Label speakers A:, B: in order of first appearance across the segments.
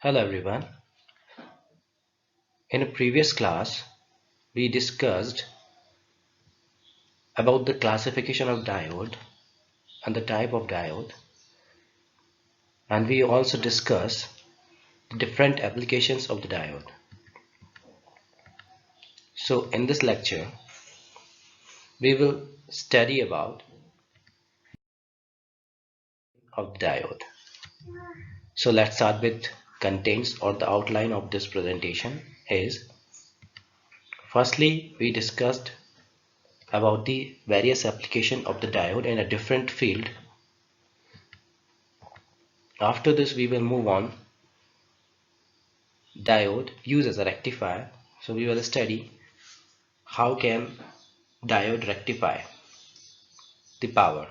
A: Hello everyone. In a previous class, we discussed about the classification of diode and the type of diode, and we also discussed the different applications of the diode. So in this lecture, we will study about of the diode. So let's start with contents or the outline of this presentation is firstly we discussed about the various application of the diode in a different field. After this we will move on diode used as a rectifier. So we will study how can diode rectify the power.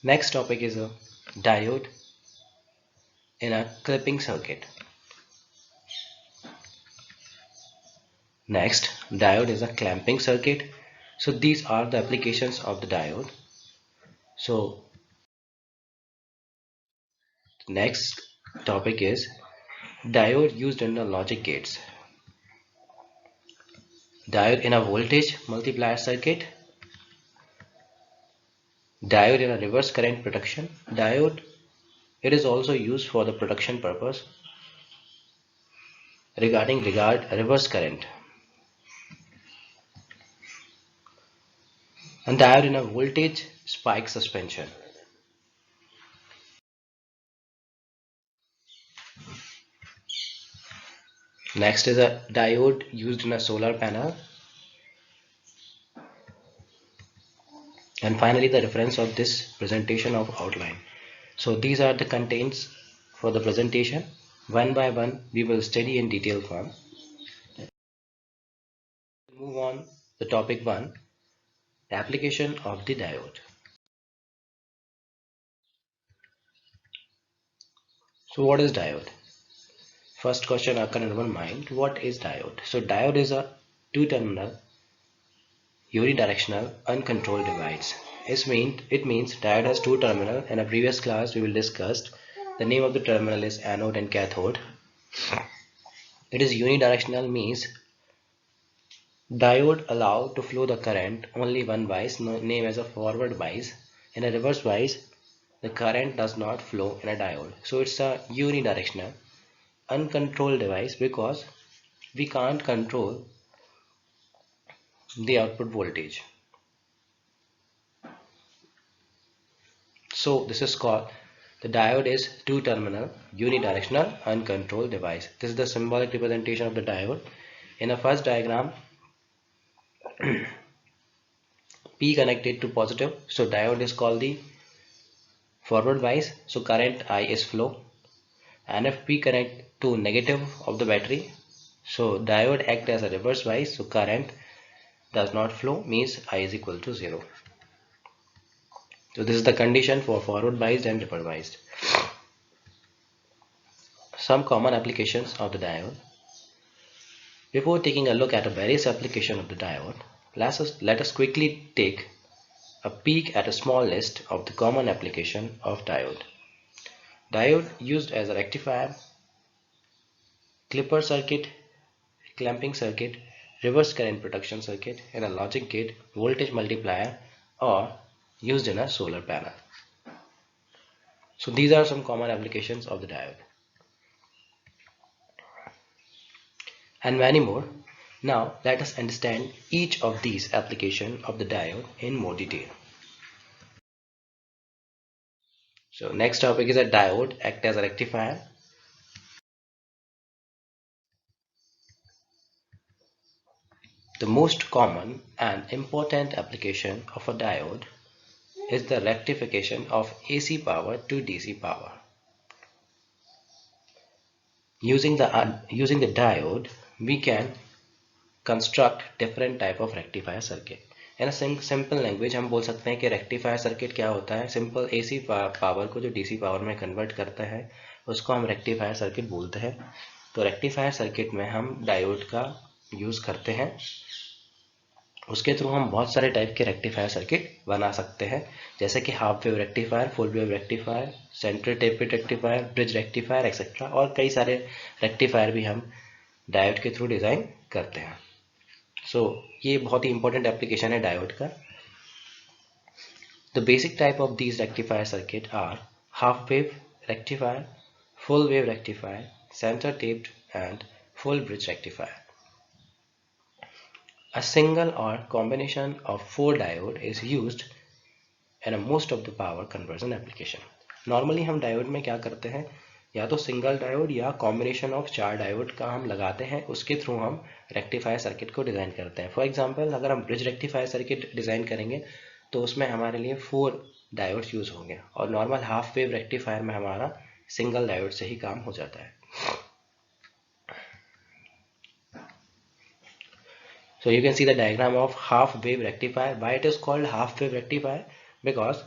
A: Next topic is a diode in a clipping circuit. Next, diode is a clamping circuit. So these are the applications of the diode. So next topic is diode used in the logic gates. Diode in a voltage multiplier circuit. Diode in a reverse current protection. Diode, it is also used for the protection purpose regarding reverse current. And diode in a voltage spike suspension. Next is a diode used in a solar panel. And finally the reference of this presentation of outline. So these are the contents for the presentation. One by one we will study in detail form. Move on the topic 1, the application of the diode. So what is diode? First question occur in our mind, what is diode? So diode is a two-terminal unidirectional uncontrolled device. It means diode has two terminals. In a previous class we will discuss the name of the terminal is anode and cathode. It is unidirectional means diode allow to flow the current only one wise, named as a forward wise. In a reverse wise, the current does not flow in a diode. So it's a unidirectional uncontrolled device because we can't control the output voltage. So this is called, the diode is two terminal unidirectional uncontrolled device. This is the symbolic representation of the diode. In the first diagram, P connected to positive, so diode is called the forward wise, so current I is flow. And if P connect to negative of the battery, so diode act as a reverse wise, so current does not flow, means I is equal to 0. So this is the condition for forward biased and reverse biased. Some common applications of the diode. Before taking a look at a various application of the diode, let us quickly take a peek at a small list of the common application of diode. Diode used as a rectifier, clipper circuit, clamping circuit, reverse current protection circuit, in a logic gate, voltage multiplier, or used in a solar panel. So these are some common applications of the diode. And many more. Now let us understand each of these applications of the diode in more detail. So next topic is a diode act as a rectifier. The most common and important application of a diode is the rectification of AC power to DC power. Using the diode, we can construct different type of rectifier circuit. In a simple language हम बोल सकते हैं कि rectifier circuit क्या होता है. Simple AC power को जो DC power में convert करता है उसको हम rectifier circuit बोलते हैं. तो rectifier circuit में हम diode का यूज करते हैं उसके थ्रू हम बहुत सारे टाइप के रेक्टिफायर सर्किट बना सकते हैं, जैसे कि half wave rectifier, full wave rectifier, central tapped rectifier, bridge rectifier etcetera, और कई सारे रेक्टिफायर भी हम डायोड के थ्रू डिज़ाइन करते हैं। सो ये बहुत ही इंपॉर्टेंट एप्लीकेशन है डायोड का। The basic type of these rectifier circuit are half wave rectifier, full wave rectifier, center taped and full bridge rectifier. A single or combination of 4 diode is used in most of the power conversion application. Normally हम diode में क्या करते हैं, या तो single diode या combination of 4 diode का हम लगाते हैं, उसके थ्रू हम रेक्टिफायर सर्किट को डिज़ाइन करते हैं। फॉर एग्जांपल अगर हम ब्रिज रेक्टिफायर सर्किट डिज़ाइन करेंगे तो उसमें हमारे लिए 4 डायोड्स यूज़ होंगे, और नॉर्मल हाफ वेव रेक्टिफायर में हमारा सिंगल डायोड से ही काम हो जाता है। So you can see the diagram of half wave rectifier. Why it is called half wave rectifier? Because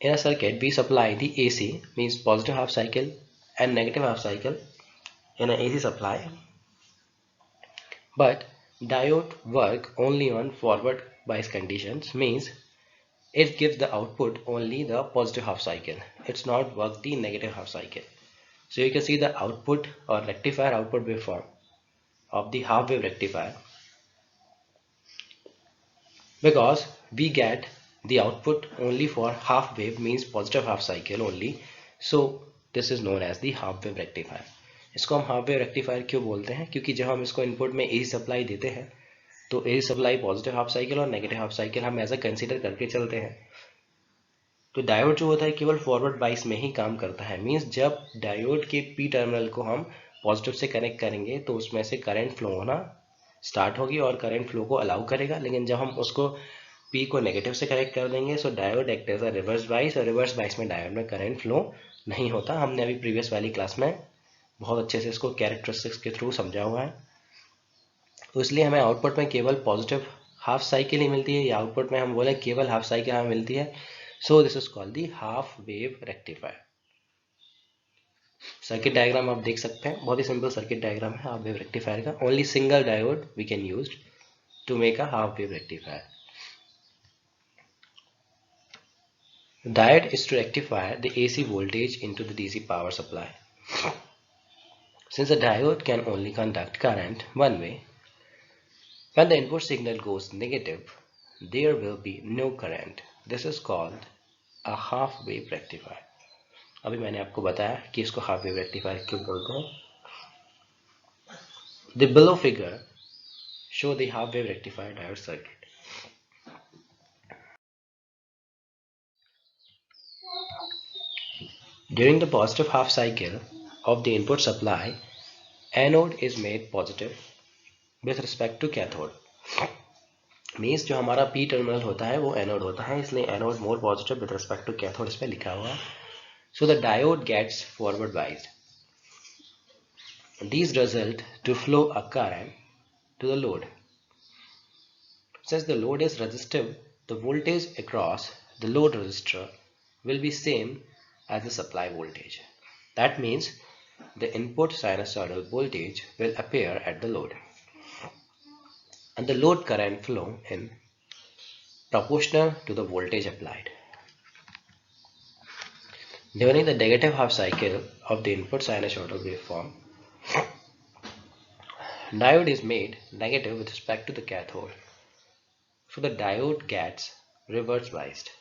A: in a circuit we supply the AC, means positive half cycle and negative half cycle in an AC supply, but diode work only on forward bias conditions, means it gives the output only the positive half cycle, it's not work the negative half cycle. So you can see the output or rectifier output waveform of the half wave rectifier, because we get the output only for half wave, means positive half cycle only, so this is known as the half wave rectifier. इसको हम half wave rectifier क्यों बोलते हैं, क्योंकि जब हम इसको input में एसी सप्लाई देते हैं तो AC supply positive half cycle और नेगेटिव हाफ साइकिल हम ऐसा कंसीडर करके चलते हैं। तो डायोड जो होता है केवल फॉरवर्ड बाइस में ही काम करता है, मींस जब डायोड के पी टर्मिनल को हम पॉजिटिव से कनेक्ट करेंगे तो उसमें से करंट फ्लो होना स्टार्ट होगी और करंट फ्लो को अलाउ करेगा, लेकिन जब हम उसको पी को नेगेटिव से कनेक्ट कर देंगे so diode act as a reverse bias, और रिवर्स बाइस में डायोड में करंट फ्लो नहीं होता। हमने अभी प्रीवियस वाली क्लास में बहुत अच्छे से इसको कैरेक्टरिस्टिक्स के थ्रू समझा हुआ है। तो इसलिए हमें आउटपुट में केवल पॉजिटिव हाफ साइकिल ही मिलती है, या आउटपुट में हम बोले केवल हाफ साइकिल हमें मिलती है, so this is called the half wave rectifier. Circuit diagram आप देख सकते हैं, बहुत ही सिंपल सर्किट डायग्राम है हाफ वेव रेक्टिफायर का। Only single diode we can use to make a half wave rectifier. The diode is to rectify the AC voltage into the DC power supply. Since the diode can only conduct current one way, when the input signal goes negative, there will be no current. This is called a half wave rectifier. अभी मैंने आपको बताया कि इसको half wave rectifier क्यों बोलते हैं. The below figure show the half wave rectifier diode circuit. During the positive half cycle of the input supply, anode is made positive with respect to cathode. Means जो हमारा P terminal होता है वो anode होता है, इसलिए anode more positive with respect to cathode इस पे लिखा हुआ है. So the diode gets forward biased. These result to flow a current to the load. Since the load is resistive, the voltage across the load resistor will be same as the supply voltage. That means the input sinusoidal voltage will appear at the load, and the load current flow in proportional to the voltage applied. During the negative half cycle of the input sinusoidal waveform, diode is made negative with respect to the cathode, so the diode gets reverse biased.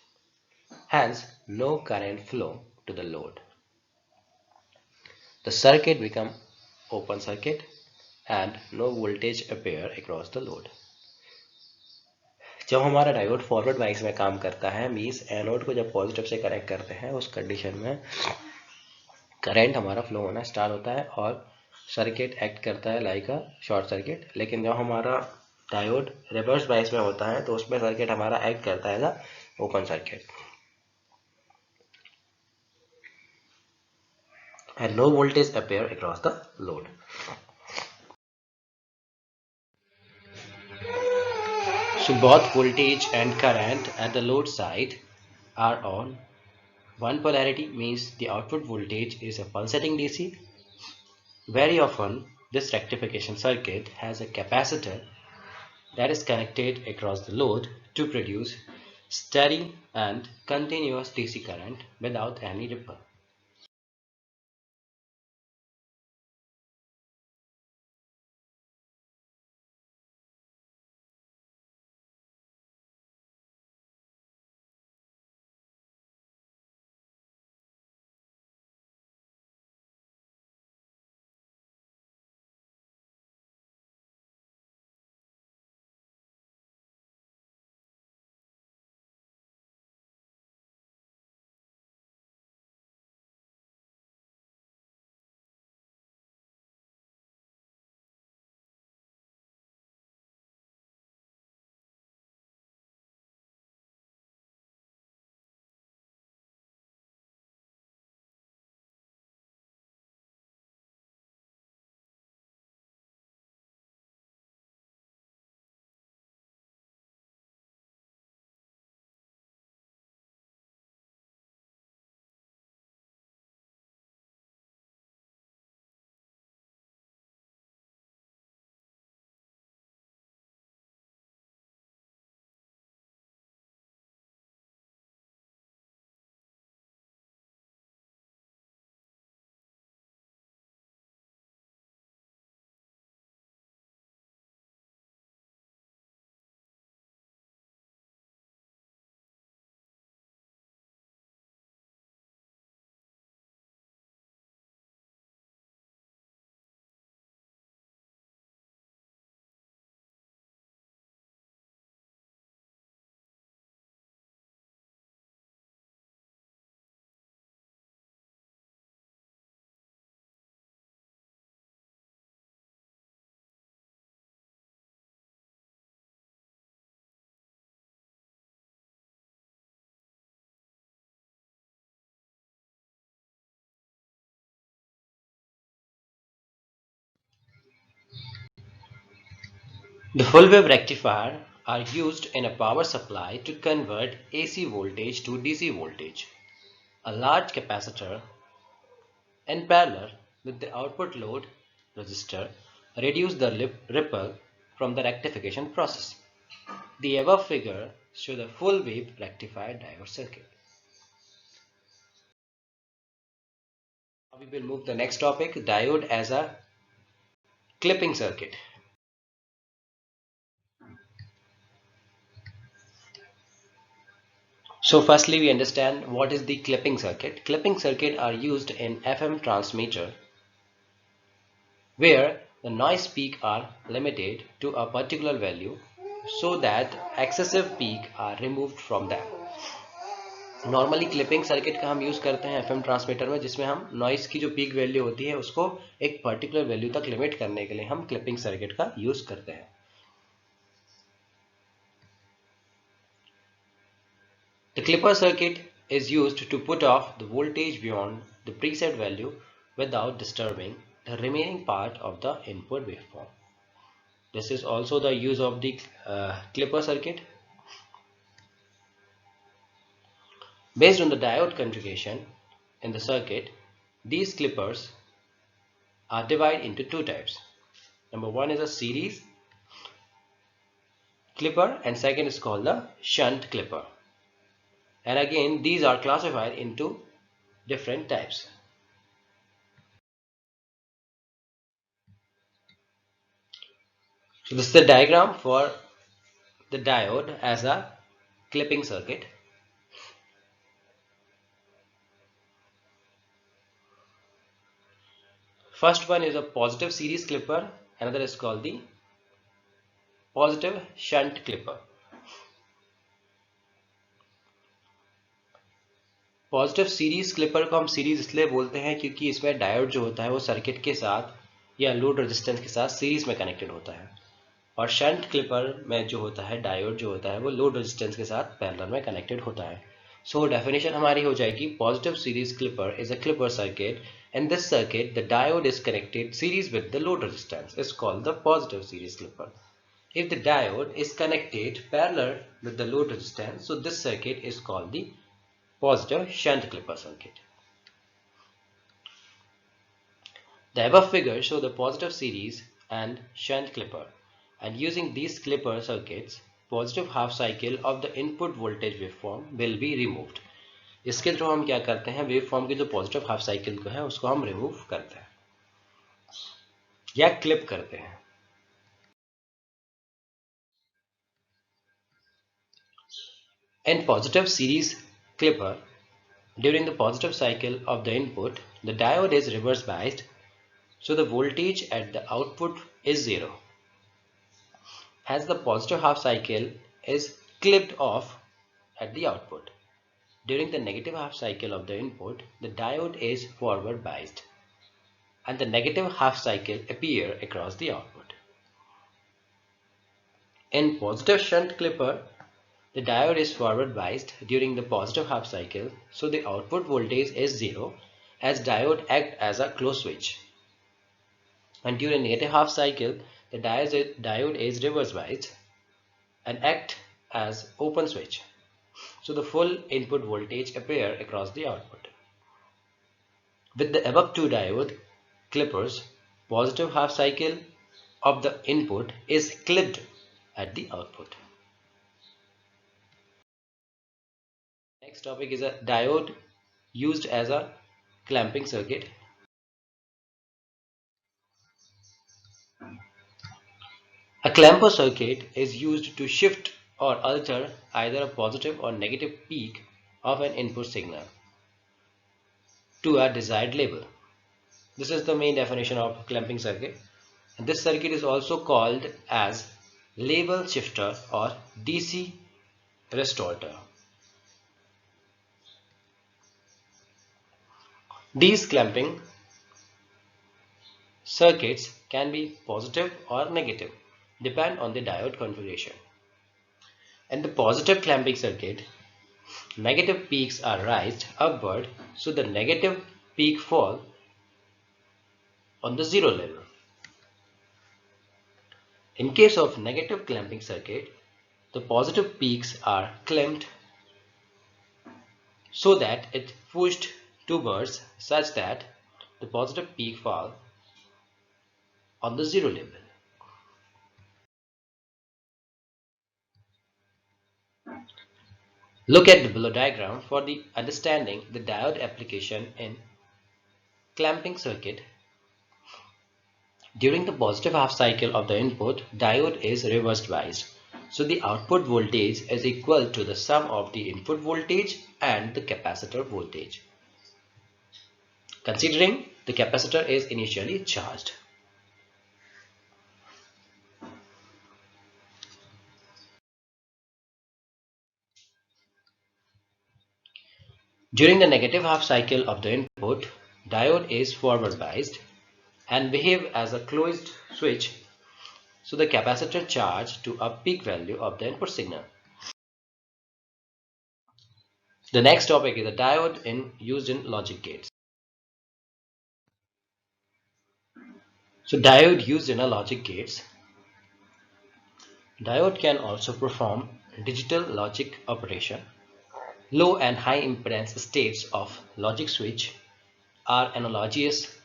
A: Hence, no current flow to the load. The circuit become open circuit and no voltage appear across the load. जब हमारा diode forward बाइस में काम करता है, means anode को जब positive से कनेक्ट करते हैं उस कंडीशन में करंट हमारा फ्लो होना स्टार्ट होता है और सर्किट एक्ट करता है लाइक अ शॉर्ट सर्किट. लेकिन जब हमारा डायोड रिवर्स बाइस में होता है तो उसमें सर्किट हमारा एक्ट करता है open circuit, and no voltage appear across the load. So both voltage and current at the load side are on one polarity, means the output voltage is a pulsating DC. Very often this rectification circuit has a capacitor that is connected across the load to produce steady and continuous DC current without any ripple. The full wave rectifier are used in a power supply to convert AC voltage to DC voltage. A large capacitor in parallel with the output load resistor reduce the ripple from the rectification process. The above figure shows the full wave rectifier diode circuit. Now we will move to the next topic, diode as a clipping circuit. So firstly we understand what is the clipping circuit. Clipping circuit are used in FM transmitter where the noise peak are limited to a particular value so that excessive peak are removed from them. Normally clipping circuit का हम use करते हैं FM transmitter में, जिसमें हम noise की जो peak value होती है उसको एक पर्टिकुलर वैल्यू तक लिमिट करने के लिए हम क्लिपिंग सर्किट का यूज करते हैं. The clipper circuit is used to put off the voltage beyond the preset value without disturbing the remaining part of the input waveform. This is also the use of the clipper circuit. Based on the diode configuration in the circuit, these clippers are divided into two types. Number one is a series clipper and second is called the shunt clipper. And again, these are classified into different types. So this is the diagram for the diode as a clipping circuit. First one is a positive series clipper, another is called the positive shunt clipper. Positive series clipper को हम series इसलिए बोलते हैं क्योंकि इसमें diode जो होता है वो सर्किट के साथ या लोड रेजिस्टेंस के साथ सीरीज में कनेक्टेड होता है, और शंट क्लिपर में जो होता है डायोड जो होता है वो लोड रेजिस्टेंस के साथ पैरेलल में कनेक्टेड होता है. सो डेफिनेशन हमारी हो जाएगी, positive series clipper is a clipper circuit. In this circuit, the diode is connected series with the load resistance. It's called the positive series clipper. If the diode is connected parallel with the load resistance, so this circuit is called the positive shunt clipper circuit. The above figures show the positive series and shunt clipper. And using these clipper circuits, positive half cycle of the input voltage waveform will be removed. इसके through हम क्या करते हैं, waveform की जो positive half cycle को है उसको हम रिमूव करते हैं या क्लिप करते हैं. In positive series clipper, during the positive cycle of the input, the diode is reverse biased, so the voltage at the output is zero. As the positive half cycle is clipped off at the output. During the negative half cycle of the input, the diode is forward biased and the negative half cycle appear across the output. In positive shunt clipper, the diode is forward biased during the positive half cycle, so the output voltage is zero as diode act as a closed switch. And during negative half cycle, the diode is reverse biased and act as open switch. So the full input voltage appear across the output. With the above two diode clippers, positive half cycle of the input is clipped at the output. Next topic is a diode used as a clamping circuit. A clamper circuit is used to shift or alter either a positive or negative peak of an input signal to a desired label. This is the main definition of clamping circuit. And this circuit is also called as label shifter or DC restorer. These clamping circuits can be positive or negative, depend on the diode configuration. In the positive clamping circuit, negative peaks are raised upward, so the negative peak fall on the zero level. In case of negative clamping circuit, the positive peaks are clamped so that it pushed towards such that the positive peak fall on the zero level. Look at the below diagram for the understanding the diode application in clamping circuit. During the positive half cycle of the input, diode is reverse biased. So the output voltage is equal to the sum of the input voltage and the capacitor voltage, considering the capacitor is initially charged. During the negative half cycle of the input, diode is forward biased and behave as a closed switch, so the capacitor charged to a peak value of the input signal. The next topic is a diode used in logic gates. So diode used in a logic gates. Diode can also perform digital logic operation. Low and high impedance states of logic switch are analogous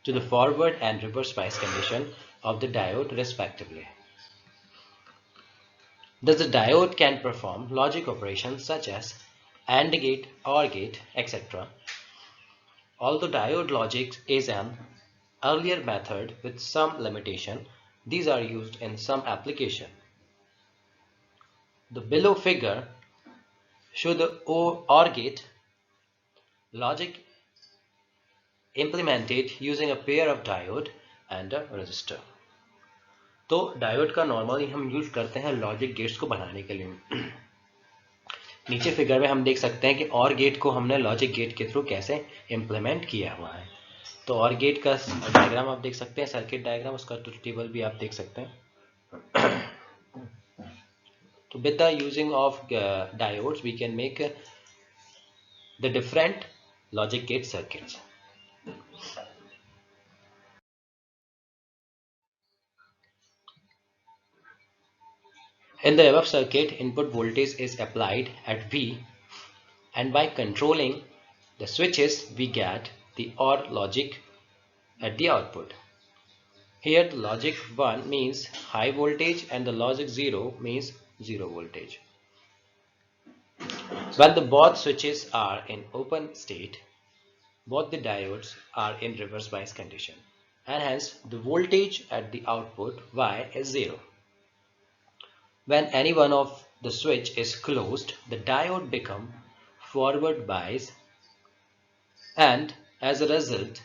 A: to the forward and reverse bias condition of the diode respectively. Thus the diode can perform logic operations such as AND gate, OR gate, etc. Although diode logic is an earlier method with some limitation, these are used in some application. The below figure show the OR gate logic implemented using a pair of diode and a resistor. तो diode का normally हम use करते हैं logic gates को बनाने के लिए. नीचे फिगर में हम देख सकते हैं कि और गेट को हमने लॉजिक गेट के थ्रू कैसे इम्प्लीमेंट किया हुआ है. तो और गेट का डायग्राम आप देख सकते हैं, सर्किट डायग्राम, उसका टेबल भी आप देख सकते हैं. तो with the using of diodes we can make the different logic gate circuits. In the above circuit, input voltage is applied at V, and by controlling the switches we get the OR logic at the output. Here the logic 1 means high voltage and the logic 0 means 0 voltage. When the both switches are in open state, both the diodes are in reverse bias condition, and hence the voltage at the output Y is 0. When any one of the switch is closed, the diode become forward bias, and as a result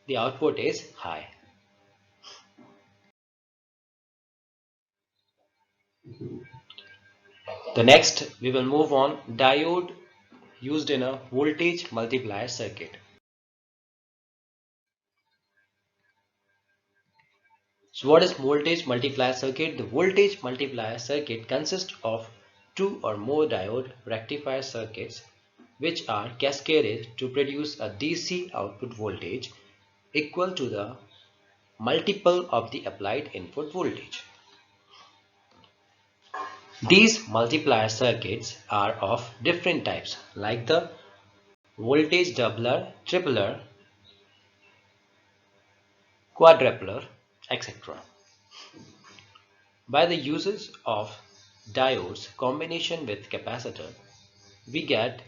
A: the output is high. The next we will move on diode used in a voltage multiplier circuit. So what is voltage multiplier circuit? The voltage multiplier circuit consists of two or more diode rectifier circuits which are cascaded to produce a DC output voltage equal to the multiple of the applied input voltage. These multiplier circuits are of different types like the voltage doubler, tripler, quadrupler, etc. By the uses of diodes combination with capacitor, we get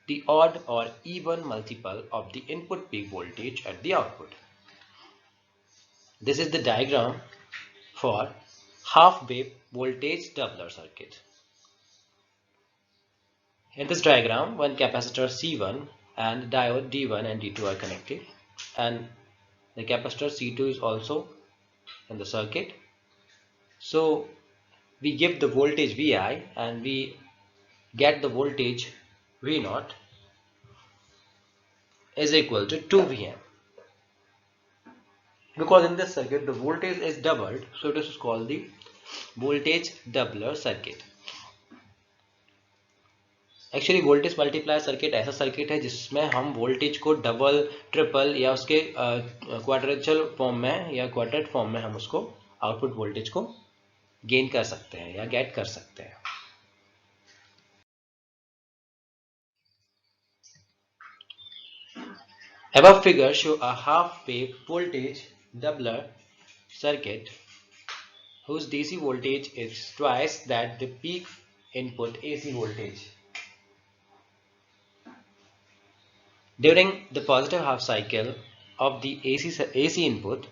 A: the odd or even multiple of the input peak voltage at the output. This is the diagram for half-wave voltage doubler circuit. In this diagram, one capacitor C1 and diode D1 and D2 are connected, and the capacitor C2 is also in the circuit. So we give the voltage Vi and we get the voltage V0 is equal to 2 Vm. Because in this circuit the voltage is doubled, so this is called the voltage doubler circuit. Actually voltage multiplier circuit ऐसा circuit है जिसमें हम voltage को double triple या उसके क्वाड्रेचुअल form में या quadrat form में हम उसको आउटपुट वोल्टेज को गेन कर सकते हैं या गेट कर सकते हैं. Above figure show a half wave voltage doubler circuit whose DC voltage is twice that the peak input AC voltage. During the positive half cycle of the AC input,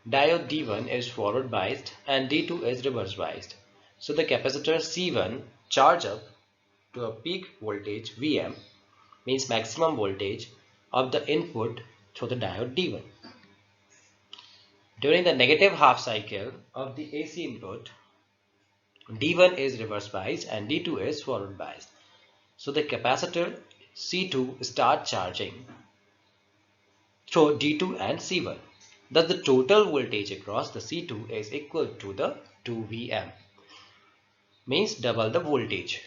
A: diode D1 is forward biased and D2 is reverse biased. So the capacitor C1 charge up to a peak voltage Vm, means maximum voltage of the input through the diode D1. During the negative half cycle of the AC input, D1 is reverse biased and D2 is forward biased. So the capacitor C2 start charging through D2 and C1. Thus the total voltage across the C2 is equal to the 2 Vm, means double the voltage.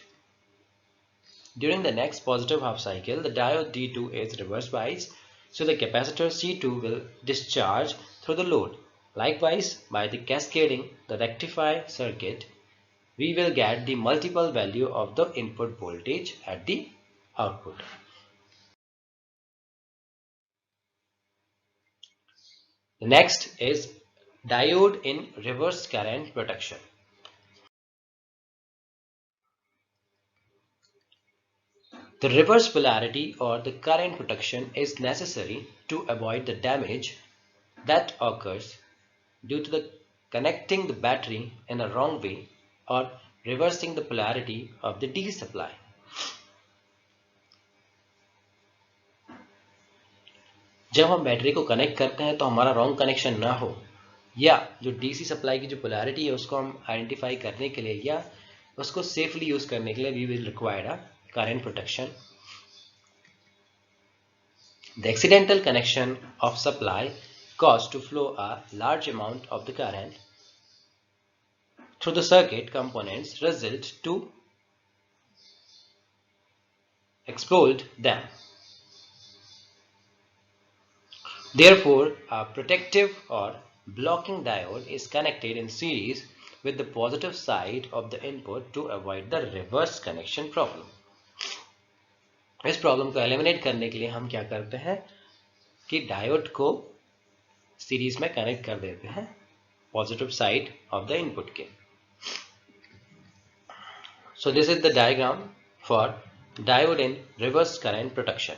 A: During the next positive half cycle, the diode D2 is reverse biased, so the capacitor C2 will discharge through the load. Likewise, by the cascading the rectifier circuit, we will get the multiple value of the input voltage at the output. The next is diode in reverse current protection. The reverse polarity or the current protection is necessary to avoid the damage that occurs due to the connecting the battery in a wrong way or reversing the polarity of the DC supply. जब हम battery को connect करते हैं तो हमारा wrong connection ना हो या जो डीसी सप्लाई की जो पोलैरिटी है उसको हम आइडेंटिफाई करने के लिए या उसको सेफली यूज करने के लिए we will require a current protection. The accidental connection of supply cause to flow a large amount of the current through the circuit components result to explode them. Therefore, a protective or blocking diode is connected in series with the positive side of the input to avoid the reverse connection problem. इस problem को eliminate करने के लिए हम क्या करते हैं कि डायोड को सीरीज में कनेक्ट कर देते हैं positive side of the input के. So this is the diagram for diode in reverse current protection.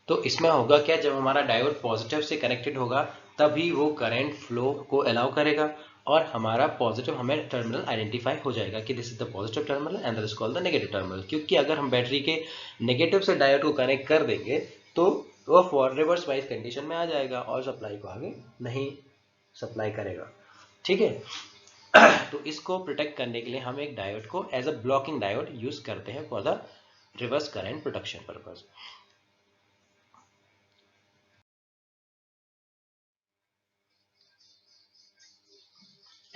A: तो इसमें होगा क्या, जब हमारा डायोड पॉजिटिव से कनेक्टेड होगा तभी वो करंट फ्लो को अलाउ करेगा और हमारा पॉजिटिव हमें टर्मिनल आइडेंटिफाई हो जाएगा कि this is the positive terminal and this is called the negative terminal. क्योंकि अगर हम बैटरी के नेगेटिव से डायोड को कनेक्ट कर देंगे तो वो फॉर रिवर्स वाइज कंडीशन में आ जाएगा और सप्लाई को आगे नहीं सप्लाई करेगा. ठीक है. तो इसको प्रोटेक्ट करने के लिए हम एक डायोड को as a blocking diode use करते हैं for the reverse current protection purpose.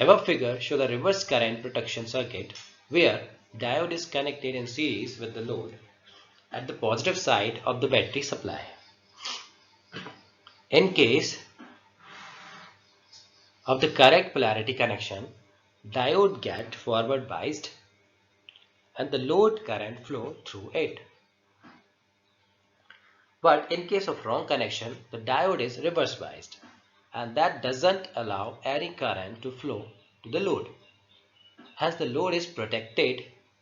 A: Above figure show the reverse current protection circuit where diode is connected in series with the load at the positive side of the battery supply. In case of the correct polarity connection, diode get forward biased and the load current flow through it. But in case of wrong connection, the diode is reverse biased and that doesn't allow any current to flow to the load. Hence the load is protected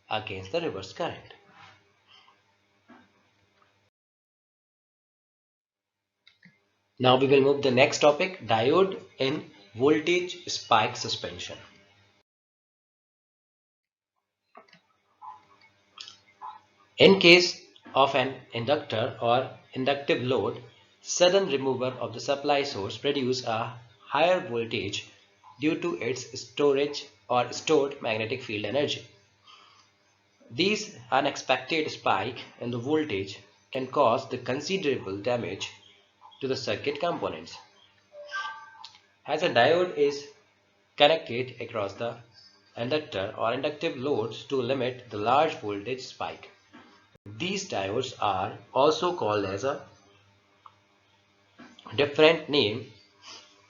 A: against the reverse current. Now we will move the next topic, diode in voltage spike suspension. In case of an inductor or inductive load, sudden removal of the supply source produces a higher voltage due to its storage or stored magnetic field energy. These unexpected spike in the voltage can cause the considerable damage to the circuit components. As a diode is connected across the inductor or inductive loads to limit the large voltage spike. These diodes are also called as a different name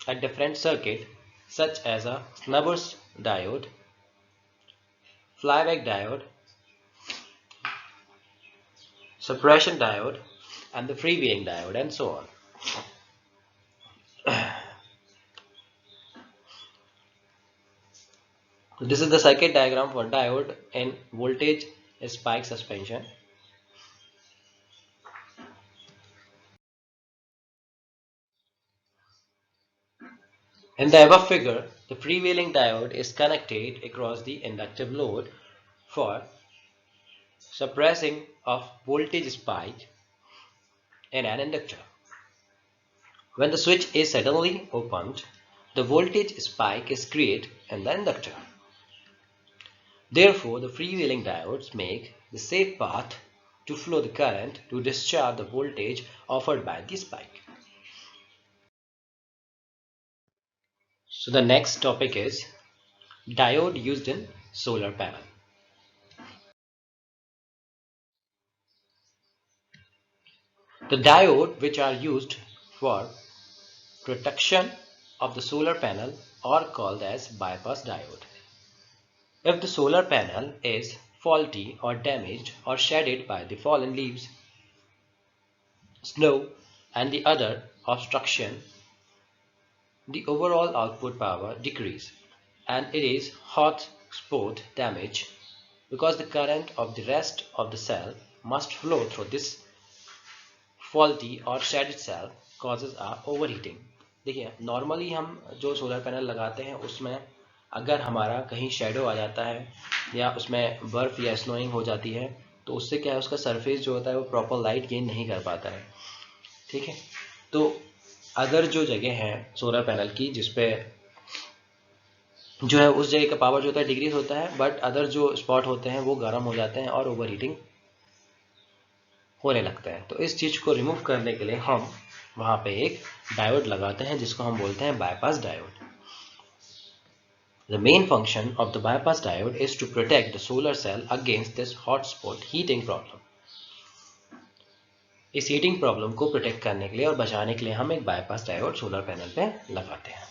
A: at different circuit, such as a Snubber's diode, flyback diode, suppression diode, and the freewheeling diode, and so on. This is the circuit diagram for diode in voltage spike suspension. In the above figure, the freewheeling diode is connected across the inductive load for suppressing of voltage spike in an inductor. When the switch is suddenly opened, the voltage spike is created in the inductor. Therefore, the freewheeling diodes make the safe path to flow the current to discharge the voltage offered by the spike. So the next topic is diode used in solar panel. The diode which are used for protection of the solar panel are called as bypass diode. If the solar panel is faulty or damaged or shaded by the fallen leaves, snow and the other obstruction, the overall output power decrease and it is hot spot damage because the current of the rest of the cell must flow through this faulty or shaded cell causes a overheating. देखिए normally हम जो solar panel लगाते हैं उसमें अगर हमारा कहीं shadow आ जाता है या उसमें बर्फ़ या स्नोइंग हो जाती है तो उससे क्या है उसका सरफेस जो होता है वो प्रॉपर लाइट गेन नहीं कर पाता है. ठीक है. तो अगर जो जगह है सोलर पैनल की जिसपे जो है उस जगह का पावर जो होता है डिक्रीज होता है बट अदर जो स्पॉट होते हैं वो गर्म हो जाते हैं और ओवर हीटिंग होने लगता है. तो इस चीज़ को रिमूव करने के लिए हम वहाँ पे एक डायोड लगाते हैं जिसको हम बोलते हैं bypass diode. The main function of the bypass diode is to protect the solar cell against this hot spot heating problem. इस हीटिंग प्रॉब्लम को प्रोटेक्ट करने के लिए और बचाने के लिए हम एक बाईपास डायोड सोलर पैनल पे लगाते हैं.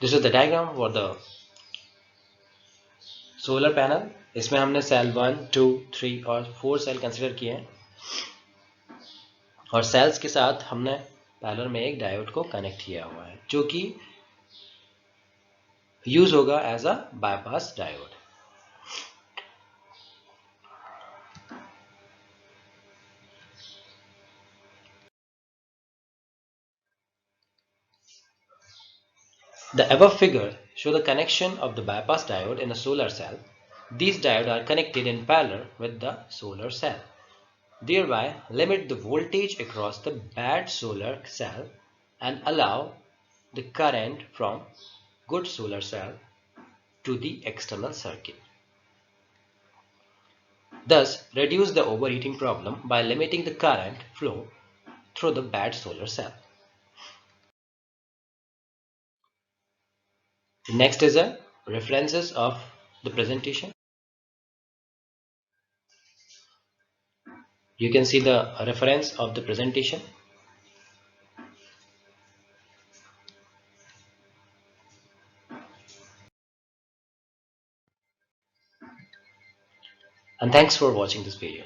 A: This is the diagram for the solar panel, इसमें हमने सेल 1, 2, 3 और 4 सेल कंसिडर किए हैं और सेल्स के साथ हमने पैरेलल में एक डायोड को कनेक्ट किया हुआ है जो कि यूज होगा as a bypass diode. The above figure show the connection of the bypass diode in a solar cell. These diodes are connected in parallel with the solar cell, thereby limit the voltage across the bad solar cell and allow the current from good solar cell to the external circuit. Thus, reduce the overheating problem by limiting the current flow through the bad solar cell. Next is a references of the presentation. You can see the reference of the presentation. And thanks for watching this video.